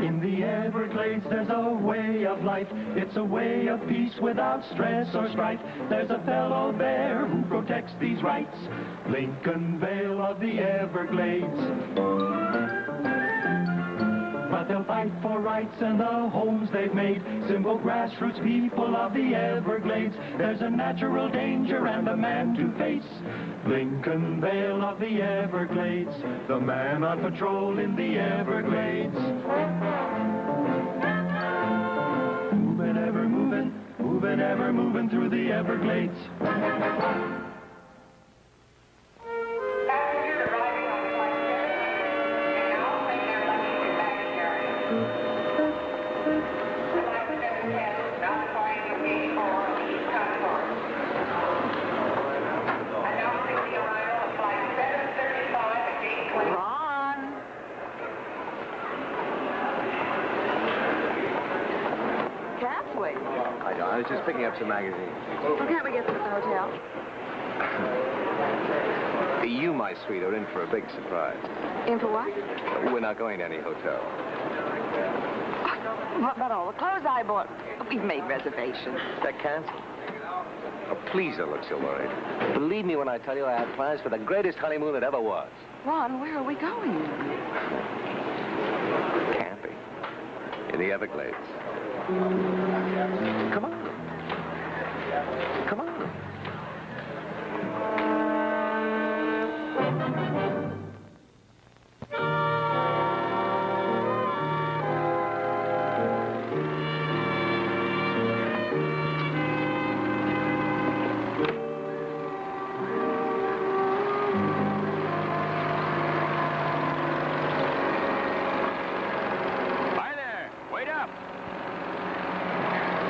In the Everglades, there's a way of life. It's a way of peace without stress or strife. There's a fellow there who protects these rights. Lincoln Vale of the Everglades. But they'll fight for rights and the homes they've made. Simple grassroots people of the Everglades. There's a natural danger and a man to face. Lincoln Vale of the Everglades. The man on patrol in the Everglades. Moving, ever moving, moving, ever moving through the Everglades. I was just picking up some magazines. Well, can't we get them at the hotel? You, my sweet, are in for a big surprise. In for what? We're not going to any hotel. What about all the clothes I bought? We've made reservations. They're canceled. Oh, please don't look so worried. Believe me when I tell you I had plans for the greatest honeymoon that ever was. Ron, where are we going? Camping. In the Everglades. Come on. Come on. Hi there. Wait up.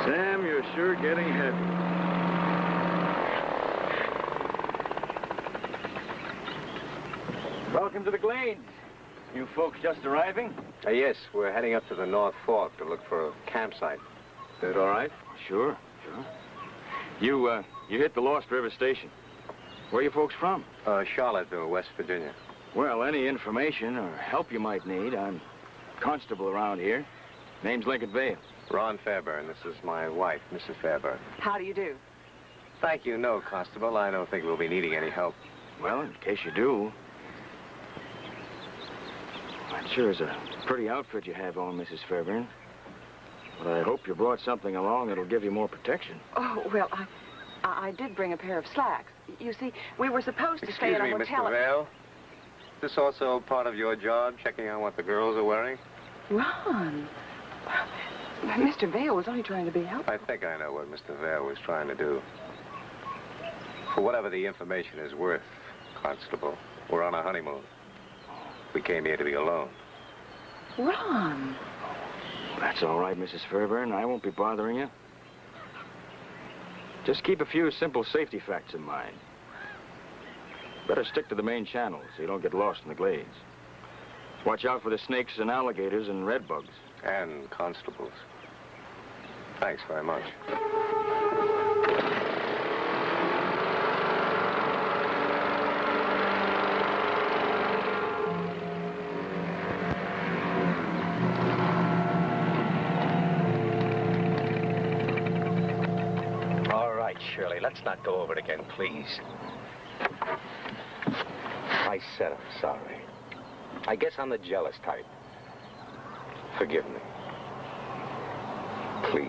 Sam, you're sure getting heavy. Welcome to the Glades. You folks just arriving? Yes, we're heading up to the North Fork to look for a campsite. Is it all right? Sure. You hit the Lost River Station. Where are you folks from? Charlottesville, West Virginia. Well, any information or help you might need, I'm constable around here. Name's Lincoln Vale. Ron Fairburn. This is my wife, Mrs. Fairburn. How do you do? Thank you. No, Constable. I don't think we'll be needing any help. Well, in case you do. That sure is a pretty outfit you have on, Mrs. Fairburn. But I hope you brought something along that'll give you more protection. Oh, well, I did bring a pair of slacks. You see, we were supposed to stay in a hotel. Excuse me, Mr. Vale. Is this also part of your job, checking on what the girls are wearing? Ron. Mr. Vale was only trying to be helpful. I think I know what Mr. Vale was trying to do. For whatever the information is worth, Constable, we're on a honeymoon. We came here to be alone. Ron. That's all right, Mrs. Fairburn. I won't be bothering you. Just keep a few simple safety facts in mind. Better stick to the main channels so you don't get lost in the glades. Watch out for the snakes and alligators and red bugs. And constables. Thanks very much. All right, Shirley, let's not go over it again, please. I said I'm sorry. I guess I'm the jealous type. Forgive me. Please.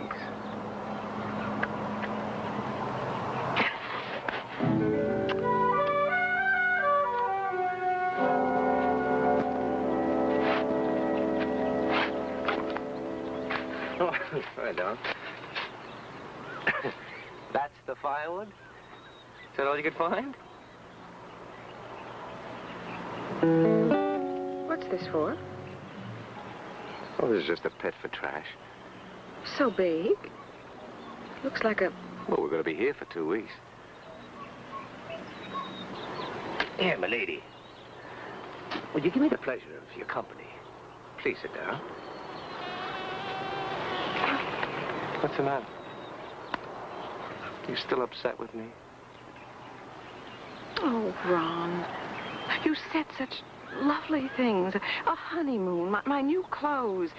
Oh, right down. That's the firewood? Is that all you could find? What's this for? Oh, this is just a pit for trash. So big. Looks like a... Well, we're going to be here for 2 weeks. Here, my lady. Would you give me the pleasure of your company? Please sit down. What's the matter? You still upset with me? Oh, Ron. You said such lovely things. A honeymoon, my new clothes,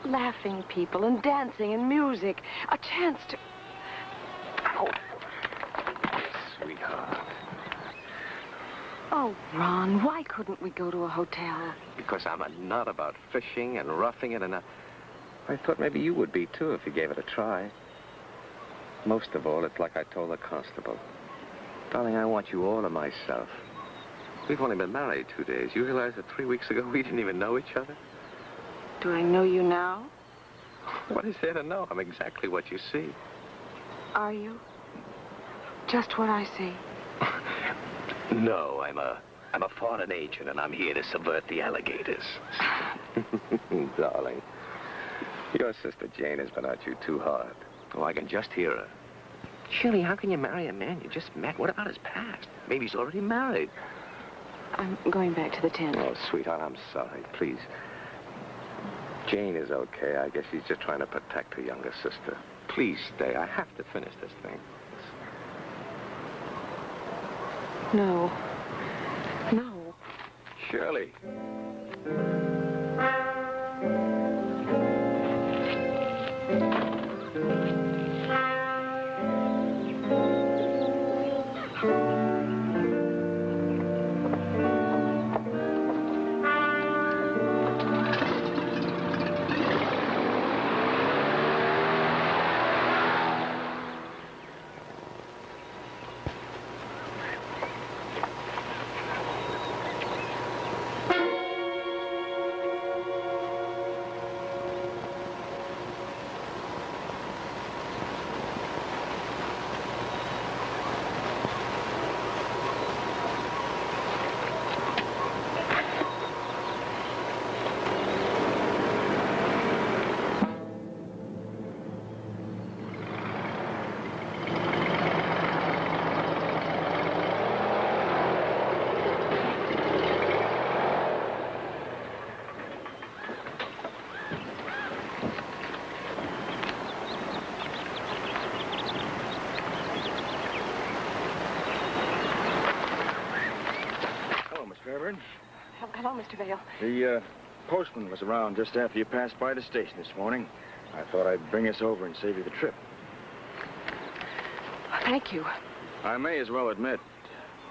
laughing people and dancing and music. A chance to... Oh, sweetheart. Oh, Ron, why couldn't we go to a hotel? Because I'm a nut about fishing and roughing it, and I thought maybe you would be, too, if you gave it a try. Most of all, it's like I told the constable. Darling, I want you all to myself. We've only been married 2 days. You realize that 3 weeks ago we didn't even know each other? Do I know you now? What is there to know? I'm exactly what you see. Are you? Just what I see. No, I'm a foreign agent, and I'm here to subvert the alligators. Darling, your sister Jane has been at you too hard. Oh, I can just hear her. Shirley, how can you marry a man you just met? What about his past? Maybe he's already married. I'm going back to the tent. Oh, sweetheart, I'm sorry. Please. Jane is okay. I guess she's just trying to protect her younger sister. Please stay. I have to finish this thing. No. No. Shirley. Hello, Mr. Vail. The postman was around just after you passed by the station this morning. I thought I'd bring us over and save you the trip. Thank you. I may as well admit,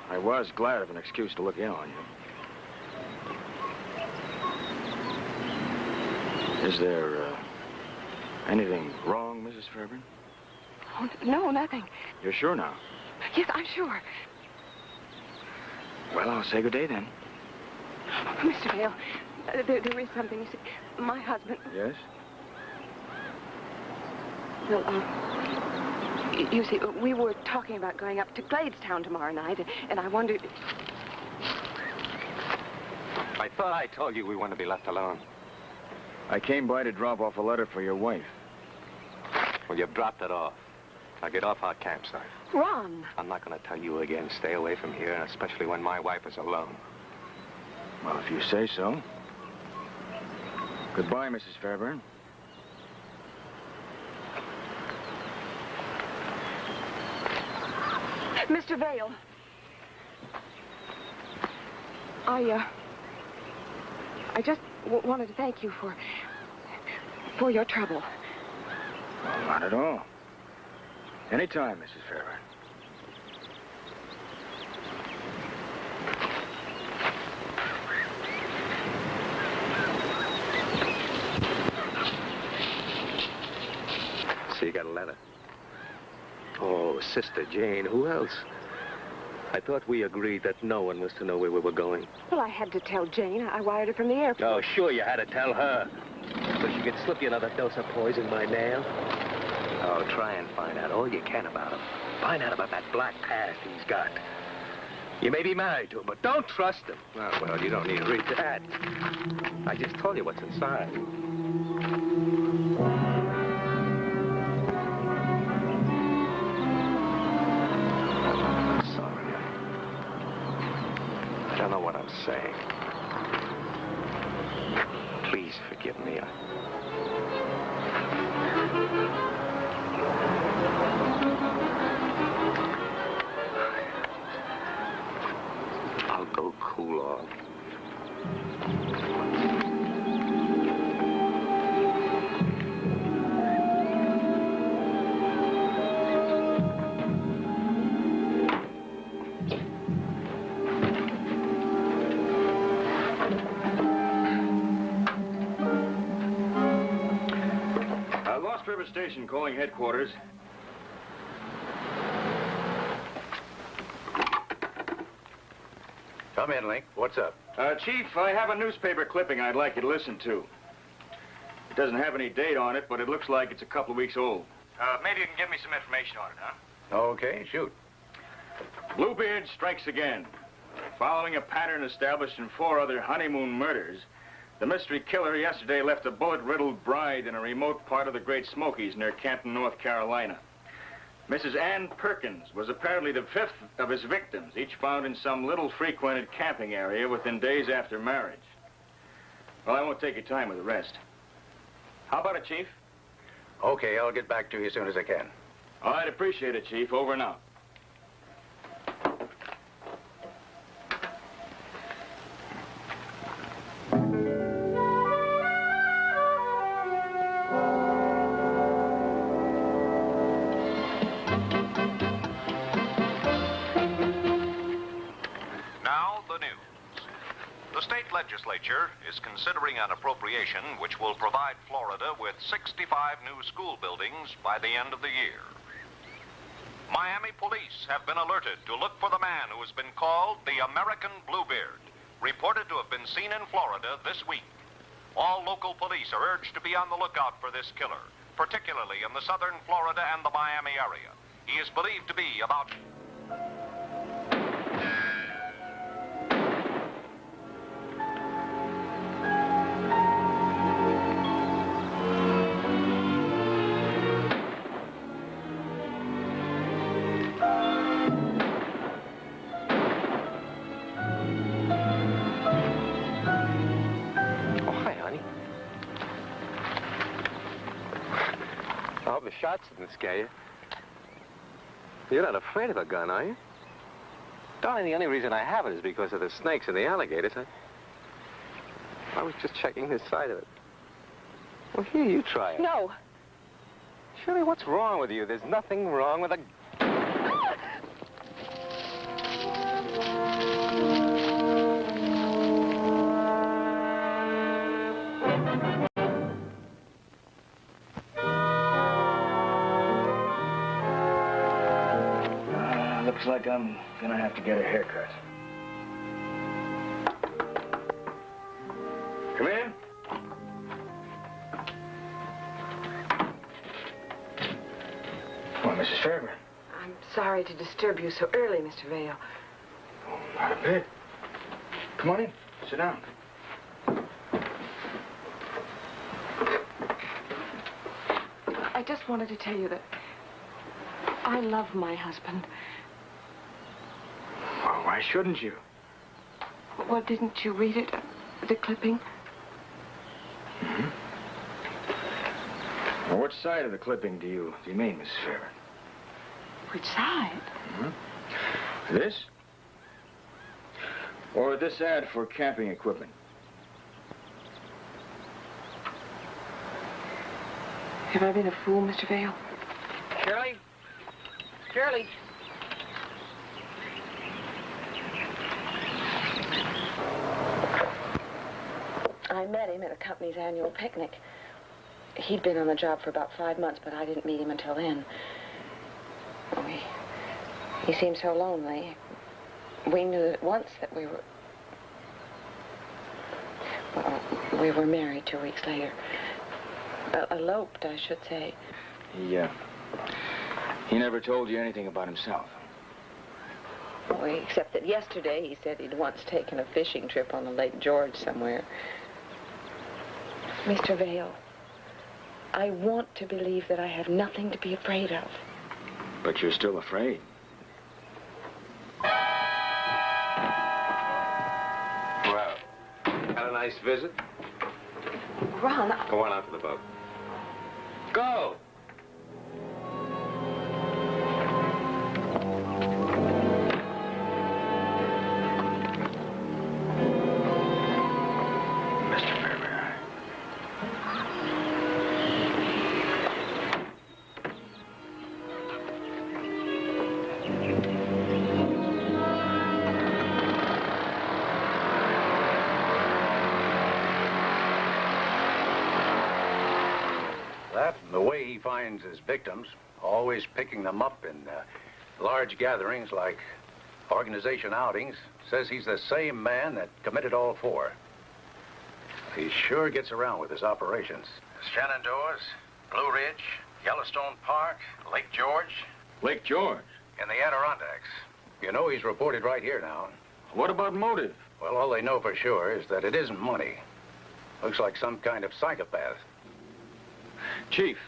I was glad of an excuse to look in on you. Is there anything wrong, Mrs. Fairburn? Oh, no, nothing. You're sure now? Yes, I'm sure. Well, I'll say good day then. Mr. Vail, there is something. You see, my husband... Yes? Well, you see, we were talking about going up to Gladestown tomorrow night, and I wondered... I thought I told you we want to be left alone. I came by to drop off a letter for your wife. Well, you've dropped it off. Now get off our campsite. Ron! I'm not going to tell you again. Stay away from here, especially when my wife is alone. Well, if you say so. Goodbye, Mrs. Fairburn. Mr. Vail. I just wanted to thank you for your trouble. Well, not at all. Anytime, Mrs. Fairburn. So you got a letter? Oh, Sister Jane, who else? I thought we agreed that no one was to know where we were going. Well, I had to tell Jane. I wired her from the airport. Oh, sure, you had to tell her. So she could slip you another dose of poison by mail. Oh, try and find out all you can about him. Find out about that black past he's got. You may be married to him, but don't trust him. Oh, well, you don't need to read that. I just told you what's inside. I'm sorry. I don't know what I'm saying. Please forgive me. I'll go cool off. Lost River Station calling headquarters. Come in, Link. What's up? Chief, I have a newspaper clipping I'd like you to listen to. It doesn't have any date on it, but it looks like it's a couple of weeks old. Maybe you can give me some information on it, huh? Okay, shoot. Bluebeard strikes again. Following a pattern established in 4 other honeymoon murders, the mystery killer yesterday left a bullet-riddled bride in a remote part of the Great Smokies near Canton, North Carolina. Mrs. Ann Perkins was apparently the 5th of his victims, each found in some little frequented camping area within days after marriage. Well, I won't take your time with the rest. How about it, Chief? Okay, I'll get back to you as soon as I can. All right, appreciate it, Chief. Over and out. Legislature is considering an appropriation which will provide Florida with 65 new school buildings by the end of the year. Miami police have been alerted to look for the man who has been called the American Bluebeard, reported to have been seen in Florida this week. All local police are urged to be on the lookout for this killer, particularly in the southern Florida and the Miami area. He is believed to be about... Shots didn't scare you. You're not afraid of a gun, are you? Darling, the only reason I have it is because of the snakes and the alligators. I was just checking this side of it. Well, here, you try it. No. Shirley, what's wrong with you? There's nothing wrong with a... Looks like I'm gonna have to get a haircut. Come in. Well, Mrs. Fairburn. I'm sorry to disturb you so early, Mr. Vail. Oh, not a bit. Come on in. Sit down. I just wanted to tell you that I love my husband. Well, why shouldn't you? Well, didn't you read it? The clipping? Mm-hmm. Well, which side of the clipping do you mean, Mrs. Fairburn? Which side? Mm-hmm. This? Or this ad for camping equipment? Have I been a fool, Mr. Vail? Shirley? Shirley? I met him at the company's annual picnic. He'd been on the job for about 5 months, but I didn't meet him until then. Oh, he seemed so lonely. We knew at once that we were... Well, we were married 2 weeks later. Eloped, I should say. He never told you anything about himself. Well, except that yesterday he said he'd once taken a fishing trip on the Lake George somewhere. Mr. Vail, I want to believe that I have nothing to be afraid of. But you're still afraid. Well, had a nice visit? Ron, Go on out to the boat. Go! That and the way he finds his victims, always picking them up in large gatherings like organization outings, says he's the same man that committed all four. He sure gets around with his operations. Shenandoah's, Blue Ridge, Yellowstone Park, Lake George. Lake George? In the Adirondacks. You know he's reported right here now. What about motive? Well, all they know for sure is that it isn't money. Looks like some kind of psychopath. Chief,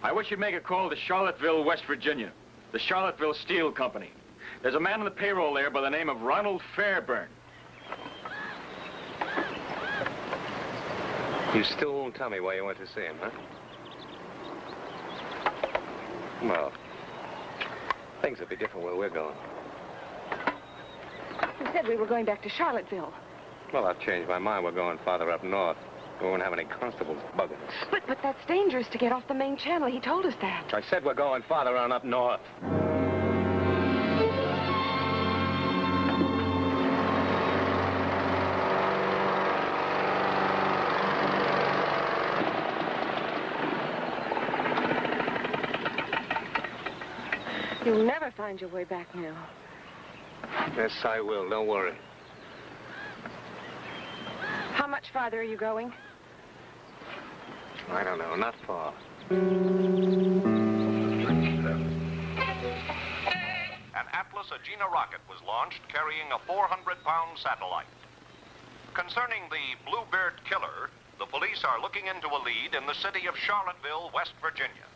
I wish you'd make a call to Charlottesville, West Virginia. The Charlottesville Steel Company. There's a man on the payroll there by the name of Ronald Fairburn. You still won't tell me why you went to see him, huh? Well, things will be different where we're going. You said we were going back to Charlottesville. Well, I've changed my mind. We're going farther up north. We won't have any constables bugging us. But that's dangerous to get off the main channel. He told us that. I said we're going farther on up north. You'll never find your way back now. Yes, I will. Don't worry. How much farther are you going? I don't know. Not far. An Atlas Agena rocket was launched carrying a 400-pound satellite. Concerning the Bluebeard killer, the police are looking into a lead in the city of Charlottesville, West Virginia.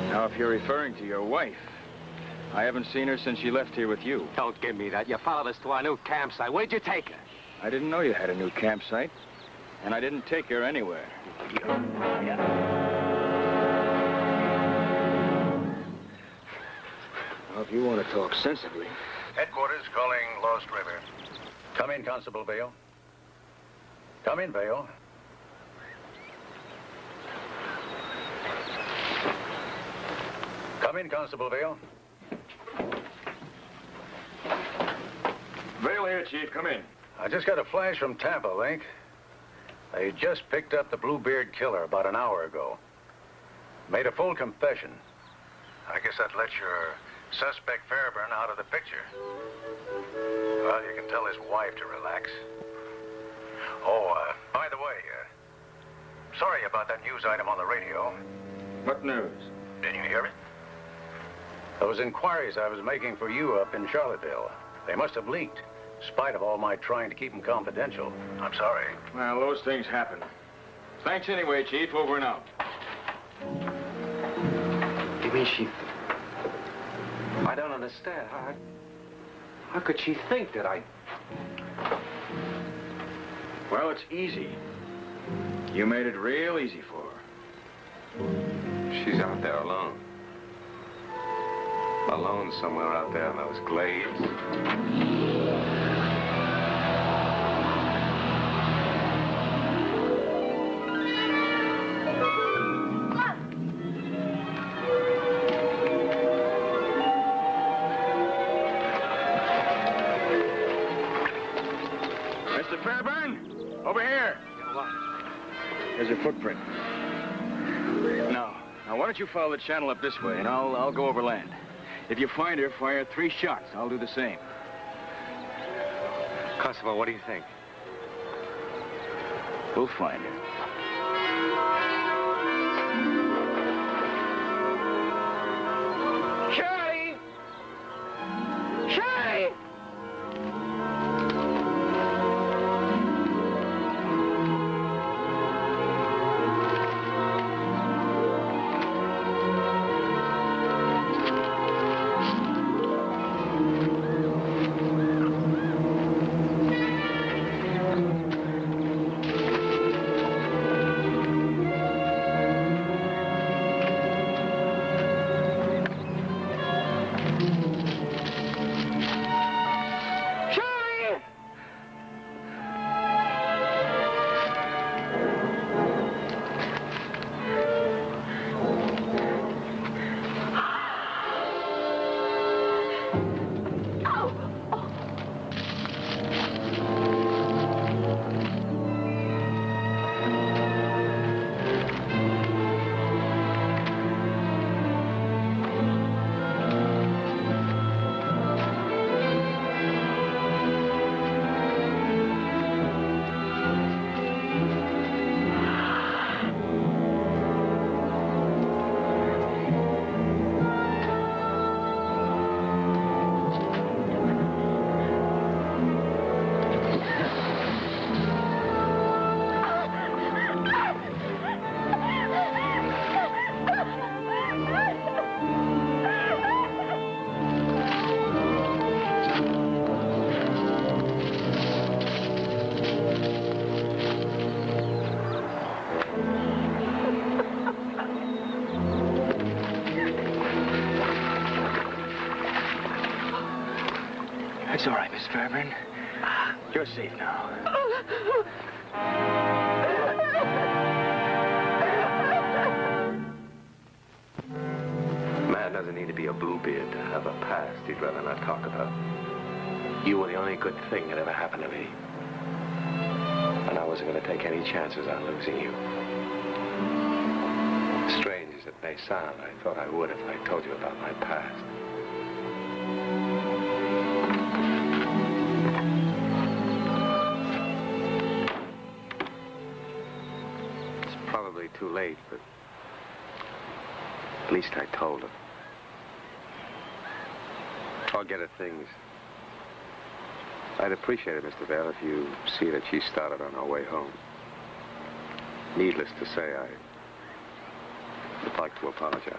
Now, if you're referring to your wife, I haven't seen her since she left here with you. Don't give me that. You followed us to our new campsite. Where'd you take her? I didn't know you had a new campsite, and I didn't take her anywhere. Well, if you want to talk sensibly... Headquarters calling Lost River. Come in, Constable Vale. Come in, Vale. Come in, Constable Vale. Vale here, Chief. Come in. I just got a flash from Tampa, Link. They just picked up the Bluebeard killer about an hour ago. Made a full confession. I guess that lets your suspect Fairburn out of the picture. Well, you can tell his wife to relax. Oh, by the way, sorry about that news item on the radio. What news? Didn't you hear it? Those inquiries I was making for you up in Charlottesville, they must have leaked, in spite of all my trying to keep them confidential. I'm sorry. Well, those things happen. Thanks anyway, Chief. Over and out. You mean she... I don't understand. How could she think that I... Well, it's easy. You made it real easy for her. She's out there alone. Alone somewhere out there in those glades. Mr. Fairburn, over here. What? There's a footprint. Now, why don't you follow the channel up this way, and I'll go over land. If you find her, fire 3 shots. I'll do the same. Constable, what do you think? We'll find her. Shirley! Shirley! It's all right, Miss Fairburn. You're safe now. Man doesn't need to be a Bluebeard to have a past he'd rather not talk about. You were the only good thing that ever happened to me. And I wasn't going to take any chances on losing you. Strange as it may sound, I thought I would if I told you about my past. It's probably too late, but at least I told her. Forget it, things. I'd appreciate it, Mr. Vale, if you see that she started on her way home. Needless to say, I would like to apologize.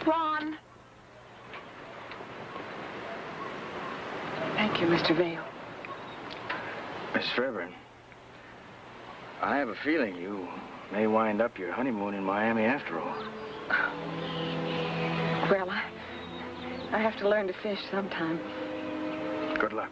Ron! Thank you, Mr. Vale. Miss Fairburn, I have a feeling you may wind up your honeymoon in Miami after all. Well, I have to learn to fish sometime. Good luck.